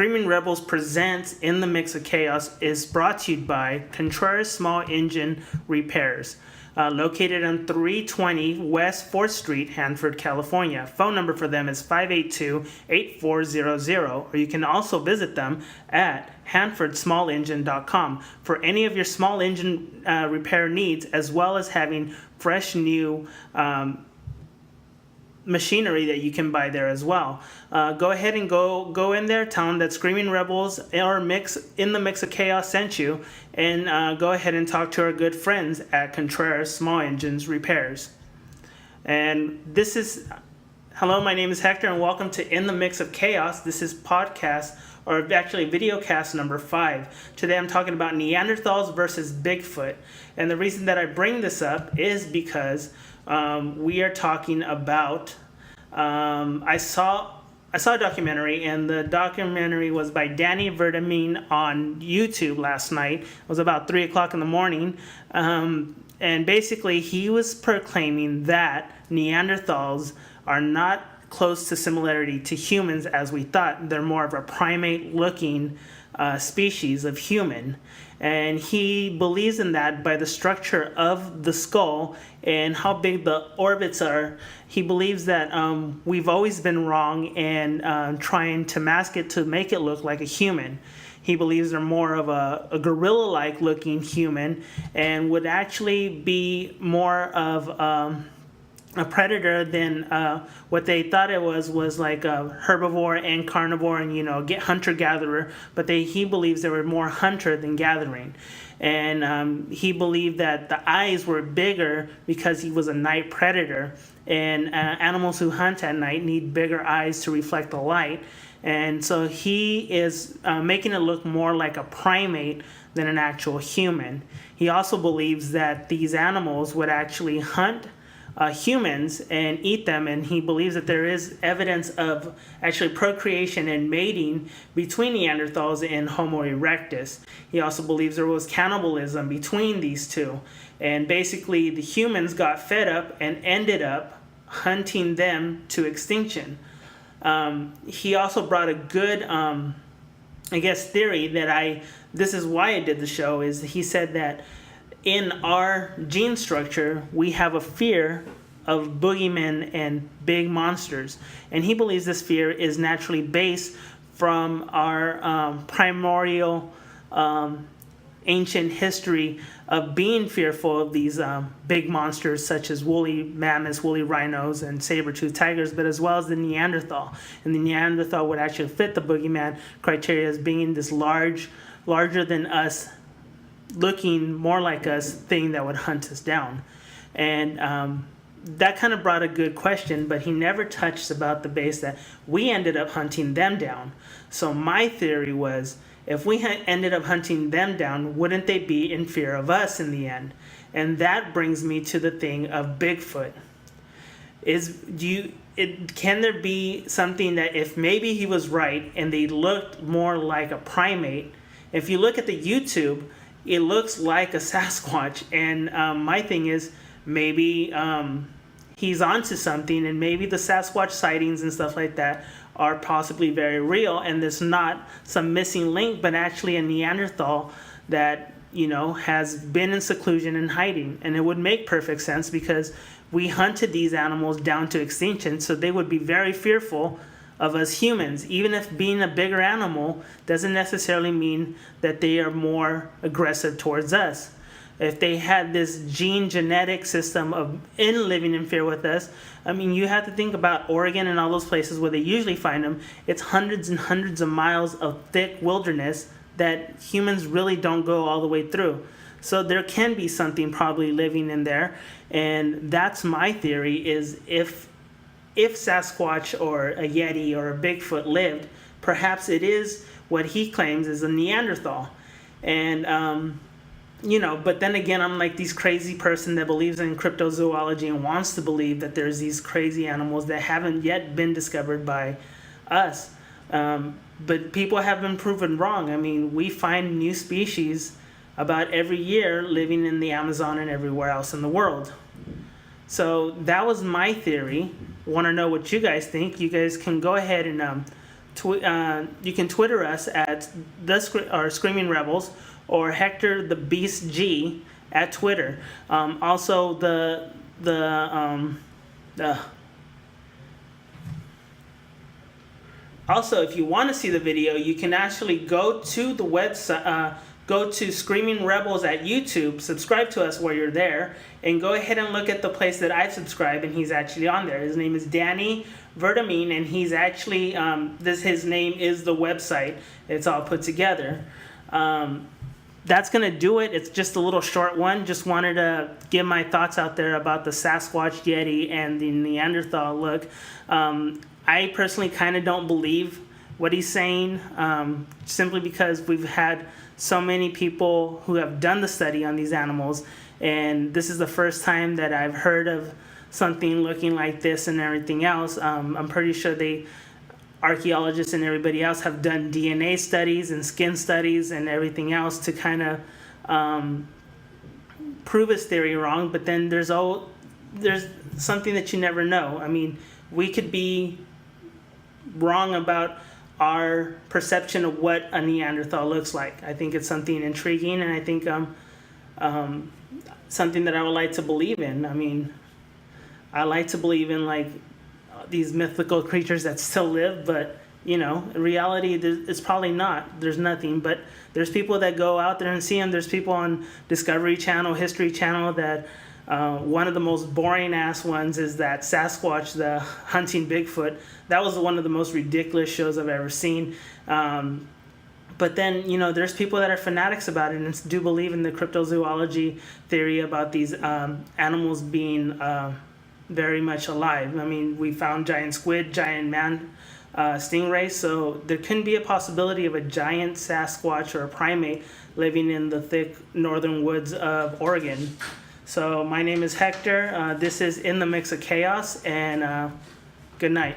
Screaming Rebels presents In the Mix of Chaos is brought to you by Contreras Small Engine Repairs, located on 320 West 4th Street, Hanford, California. Phone number for them is 582-8400, or you can also visit them at hanfordsmallengine.com for any of your small engine repair needs, as well as having fresh new machinery that you can buy there as well. Go ahead and go in there, tell them that Screaming Rebels or In the Mix of Chaos sent you, and go ahead and talk to our good friends at Contreras Small Engines Repairs. And hello, my name is Hector, and welcome to In the Mix of Chaos. This is podcast, or actually videocast number 5. Today I'm talking about Neanderthals versus Bigfoot. And the reason that I bring this up is because we are talking about, I saw a documentary, and the documentary was by Danny Vertamine on YouTube last night. It was about 3 o'clock in the morning. And basically he was proclaiming that Neanderthals are not close to similarity to humans as we thought. They're more of a primate looking species of human. And he believes in that by the structure of the skull and how big the orbits are. He believes that we've always been wrong and trying to mask it to make it look like a human. He believes they're more of a gorilla-like looking human and would actually be more of a predator than what they thought it was like a herbivore and carnivore and get hunter-gatherer, but he believes they were more hunter than gathering. And he believed that the eyes were bigger because he was a night predator, and animals who hunt at night need bigger eyes to reflect the light. And so he is making it look more like a primate than an actual human. He also believes that these animals would actually hunt humans and eat them, and he believes that there is evidence of actually procreation and mating between Neanderthals and Homo erectus. He also believes there was cannibalism between these two, and basically the humans got fed up and ended up hunting them to extinction. He also brought a good theory that this is why I did the show, is he said that in our gene structure, we have a fear of boogeymen and big monsters. And he believes this fear is naturally based from our primordial ancient history of being fearful of these big monsters such as woolly mammoths, woolly rhinos, and saber-toothed tigers, but as well as the Neanderthal. And the Neanderthal would actually fit the boogeyman criteria as being this larger than us, looking more like us thing that would hunt us down. And that kind of brought a good question, but he never touched about the base that we ended up hunting them down. So my theory was, if we had ended up hunting them down, wouldn't they be in fear of us in the end? And that brings me to the thing of Bigfoot. Can there be something that if maybe he was right and they looked more like a primate? If you look at the YouTube, it looks like a Sasquatch, and my thing is maybe he's onto something, and maybe the Sasquatch sightings and stuff like that are possibly very real, and there's not some missing link, but actually a Neanderthal that has been in seclusion and hiding. And it would make perfect sense because we hunted these animals down to extinction, so they would be very fearful of us humans. Even if being a bigger animal doesn't necessarily mean that they are more aggressive towards us. If they had this genetic system of living in fear with us, you have to think about Oregon and all those places where they usually find them. It's hundreds and hundreds of miles of thick wilderness that humans really don't go all the way through. So there can be something probably living in there, and that's my theory, is if Sasquatch or a Yeti or a Bigfoot lived, perhaps it is what he claims is a Neanderthal. And, but then again, I'm like this crazy person that believes in cryptozoology and wants to believe that there's these crazy animals that haven't yet been discovered by us. But people have been proven wrong. We find new species about every year living in the Amazon and everywhere else in the world. So that was my theory. Want to know what you guys think? You guys can go ahead and you can Twitter us at Screaming Rebels, or Hector the Beast G at Twitter. Also, also, if you want to see the video, you can actually go to the website, go to Screaming Rebels at YouTube, subscribe to us while you're there, and go ahead and look at the place that I subscribe, and he's actually on there. His name is Danny Vertamine, and he's actually, his name is the website. It's all put together. That's going to do it. It's just a little short one. Just wanted to give my thoughts out there about the Sasquatch, Yeti, and the Neanderthal look. I personally kind of don't believe what he's saying, simply because we've had so many people who have done the study on these animals, and this is the first time that I've heard of something looking like this and everything else. I'm pretty sure archaeologists and everybody else have done DNA studies and skin studies and everything else to kind of prove his theory wrong, but then there's something that you never know. I mean, we could be wrong about our perception of what a Neanderthal looks like. I think it's something intriguing, and I think something that I would like to believe in. I mean, I like to believe in like these mythical creatures that still live, but you know, in reality, it's probably not. There's nothing, but there's people that go out there and see them. There's people on Discovery Channel, History Channel that one of the most boring ass ones is that Sasquatch, the hunting Bigfoot. That was one of the most ridiculous shows I've ever seen. But then, you know, there's people that are fanatics about it and do believe in the cryptozoology theory about these animals being very much alive. I mean, we found giant squid, giant man stingray, so there can be a possibility of a giant Sasquatch or a primate living in the thick northern woods of Oregon. So my name is Hector. This is In the Mix of Chaos, and good night.